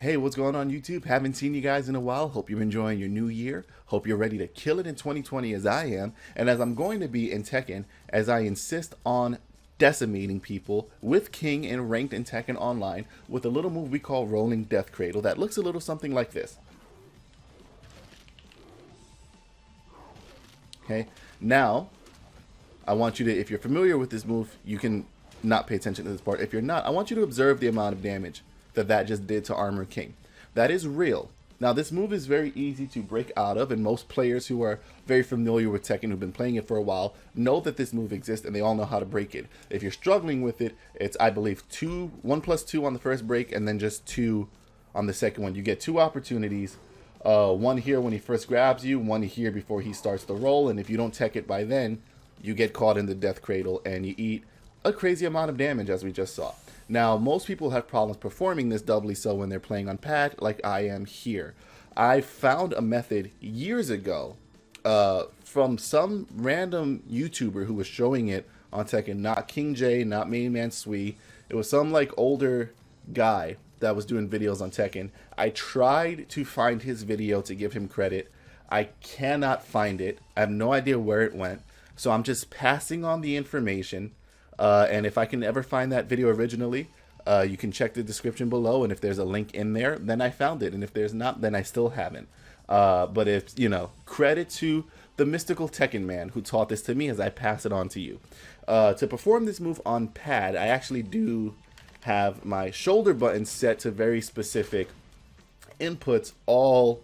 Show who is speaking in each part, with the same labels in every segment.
Speaker 1: Hey, what's going on YouTube? Haven't seen you guys in a while. Hope you're enjoying your new year. Hope you're ready to kill it in 2020 as I am, and as I'm going to be in Tekken, as I insist on decimating people with King and ranked in Tekken Online with a little move we call Rolling Death Cradle that looks a little something like this. Okay, now I want you to, if you're familiar with this move, you can not pay attention to this part. If you're not, I want you to observe the amount of damage that just did to Armor King. That is real. Now, this move is very easy to break out of, and most players who are very familiar with Tekken, who've been playing it for a while, know that this move exists, and they all know how to break it. If you're struggling with it, it's, I believe, 1+2 on the first break, and then just 2 on the second one. You get 2 opportunities. One here when he first grabs you, one here before he starts the roll, and if you don't tech it by then, you get caught in the Death Cradle, and you eat a crazy amount of damage, as we just saw. Now, most people have problems performing this doubly so when they're playing on pad, like I am here. I found a method years ago from some random YouTuber who was showing it on Tekken, not King J, not Main Man Sui. It was some like older guy that was doing videos on Tekken. I tried to find his video to give him credit. I cannot find it. I have no idea where it went. So I'm just passing on the information. And if I can ever find that video originally, you can check the description below. And if there's a link in there, then I found it. And if there's not, then I still haven't. But if, you know, credit to the mystical Tekken man who taught this to me as I pass it on to you. To perform this move on pad, I actually do have my shoulder button set to very specific inputs, all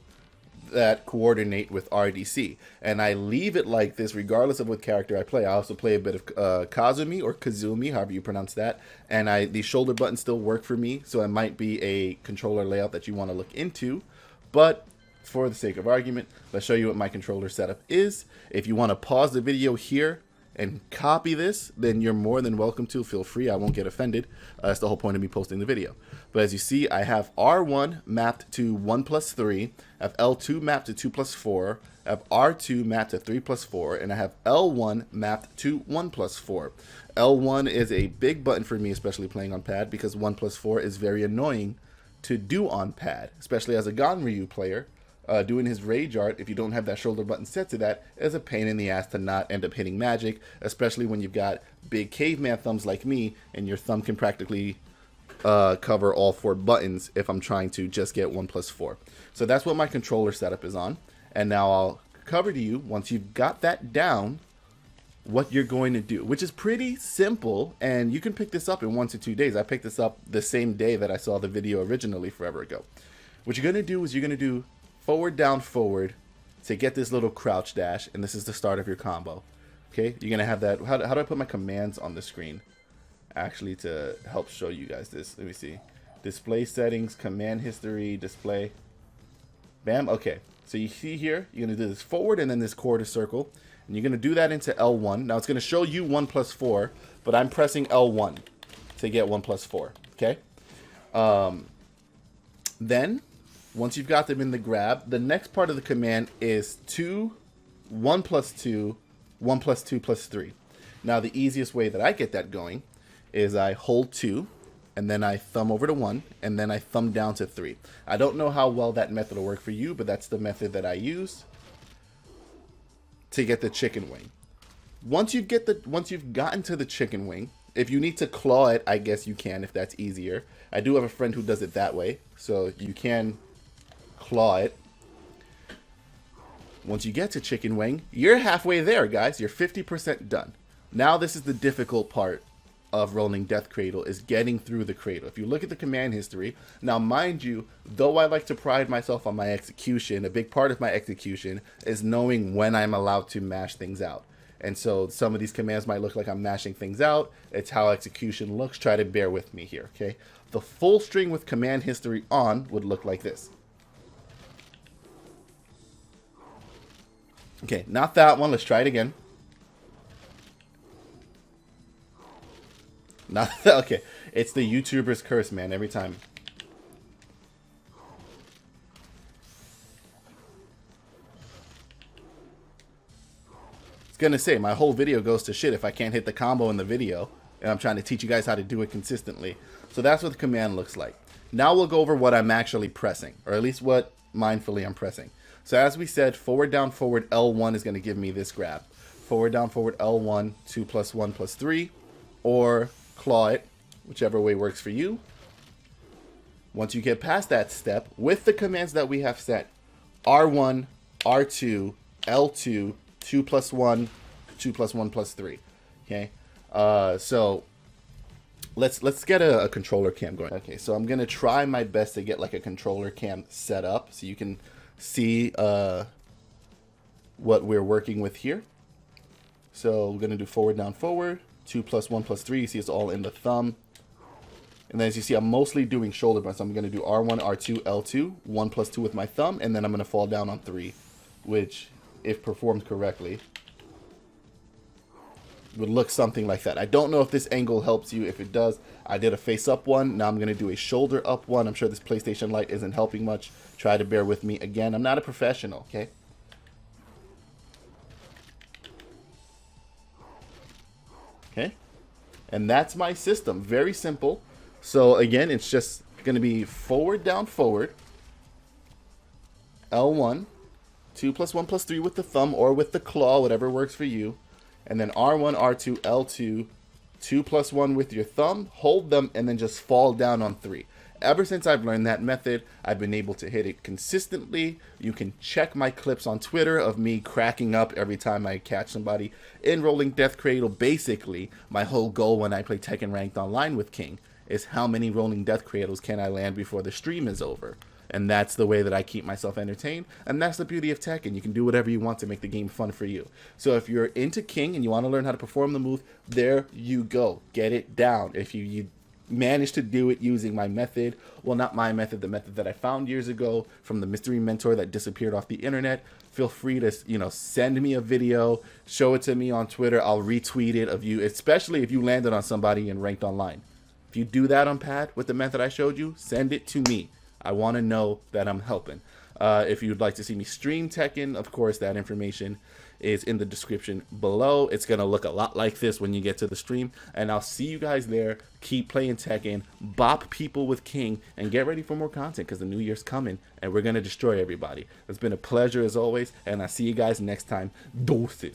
Speaker 1: that coordinate with RDC, and I leave it like this regardless of what character I play. I also play a bit of Kazumi or Kazumi, however you pronounce that, and the shoulder buttons still work for me, so it might be a controller layout that you want to look into, but for the sake of argument, let's show you what my controller setup is. If you want to pause the video here and copy this, then you're more than welcome to. Feel free, I won't get offended. That's the whole point of me posting the video. But as you see, I have R1 mapped to 1+3, I have L2 mapped to 2+4, I have R2 mapped to 3+4, and I have L1 mapped to 1+4. L1 is a big button for me, especially playing on pad, because 1+4 is very annoying to do on pad, especially as a Ganryu player. Doing his rage art, if you don't have that shoulder button set to that, is a pain in the ass to not end up hitting magic, especially when you've got big caveman thumbs like me, and your thumb can practically cover all 4 buttons if I'm trying to just get 1+4. So that's what my controller setup is on, and now I'll cover to you, once you've got that down, what you're going to do, which is pretty simple, and you can pick this up in 1 to 2 days. I picked this up the same day that I saw the video originally forever ago. What you're going to do is you're going to do forward, down, forward to get this little crouch dash, and this is the start of your combo. Okay, you're gonna have that. How do I put my commands on the screen? Actually, to help show you guys this, let me see. Display settings, command history, display. Bam. Okay, so you see here, you're gonna do this forward and then this quarter circle, and you're gonna do that into L1. Now it's gonna show you 1+4, but I'm pressing L1 to get 1+4. Okay. Then, once you've got them in the grab, the next part of the command is 1+2, 1+2+3. Now, the easiest way that I get that going is I hold 2, and then I thumb over to 1, and then I thumb down to 3. I don't know how well that method will work for you, but that's the method that I use to get the chicken wing. Once you've gotten to the chicken wing, if you need to claw it, I guess you can if that's easier. I do have a friend who does it that way, so you can claw it. Once you get to chicken wing, you're halfway there, guys. You're 50% done. Now this is the difficult part of rolling Death Cradle, is getting through the cradle. If you look at the command history, now mind you, though I like to pride myself on my execution, a big part of my execution is knowing when I'm allowed to mash things out. And so some of these commands might look like I'm mashing things out. It's how execution looks. Try to bear with me here, okay? The full string with command history on would look like this. Okay, not that one. Let's try it again. Not that. Okay, it's the YouTuber's curse, man. Every time. It's gonna say my whole video goes to shit if I can't hit the combo in the video, and I'm trying to teach you guys how to do it consistently. So that's what the command looks like. Now we'll go over what I'm actually pressing, or at least what mindfully I'm pressing. So as we said, forward, down, forward, L1 is going to give me this grab. Forward, down, forward, L1, 2 plus 1 plus 3, or claw it, whichever way works for you. Once you get past that step, with the commands that we have set, R1, R2, L2, 2 plus 1, 2 plus 1 plus 3. Okay, so let's get a controller cam going. Okay, so I'm gonna try my best to get like a controller cam set up so you can see what we're working with here. So we're gonna do forward, down, forward, 2 plus 1 plus 3. You see it's all in the thumb. And then as you see, I'm mostly doing shoulder burn. So I'm gonna do R1, R2, L2, 1 plus 2 with my thumb, and then I'm gonna fall down on 3, which, if performed correctly, would look something like that. I don't know if this angle helps you. If it does, I did a face up one. Now I'm going to do a shoulder up one. I'm sure this PlayStation light isn't helping much. Try to bear with me. Again, I'm not a professional, okay? Okay. And that's my system. Very simple. So again, it's just going to be forward, down, forward. L1. 2 plus 1 plus 3 with the thumb or with the claw, whatever works for you. And then R1, R2, L2, 2 plus 1 with your thumb, hold them, and then just fall down on 3. Ever since I've learned that method, I've been able to hit it consistently. You can check my clips on Twitter of me cracking up every time I catch somebody in rolling death cradle. Basically, my whole goal when I play Tekken Ranked Online with King is how many rolling death cradles can I land before the stream is over. And that's the way that I keep myself entertained. And that's the beauty of Tekken. You can do whatever you want to make the game fun for you. So if you're into King and you want to learn how to perform the move, there you go. Get it down. If you manage to do it using my method, well, not my method, the method that I found years ago from the mystery mentor that disappeared off the internet, feel free to, send me a video, show it to me on Twitter. I'll retweet it of you, especially if you landed on somebody in Ranked Online. If you do that on Pad with the method I showed you, send it to me. I want to know that I'm helping. If you'd like to see me stream Tekken, of course, that information is in the description below. It's going to look a lot like this when you get to the stream. And I'll see you guys there. Keep playing Tekken, bop people with King, and get ready for more content because the new year's coming and we're going to destroy everybody. It's been a pleasure as always, and I'll see you guys next time. Deuces.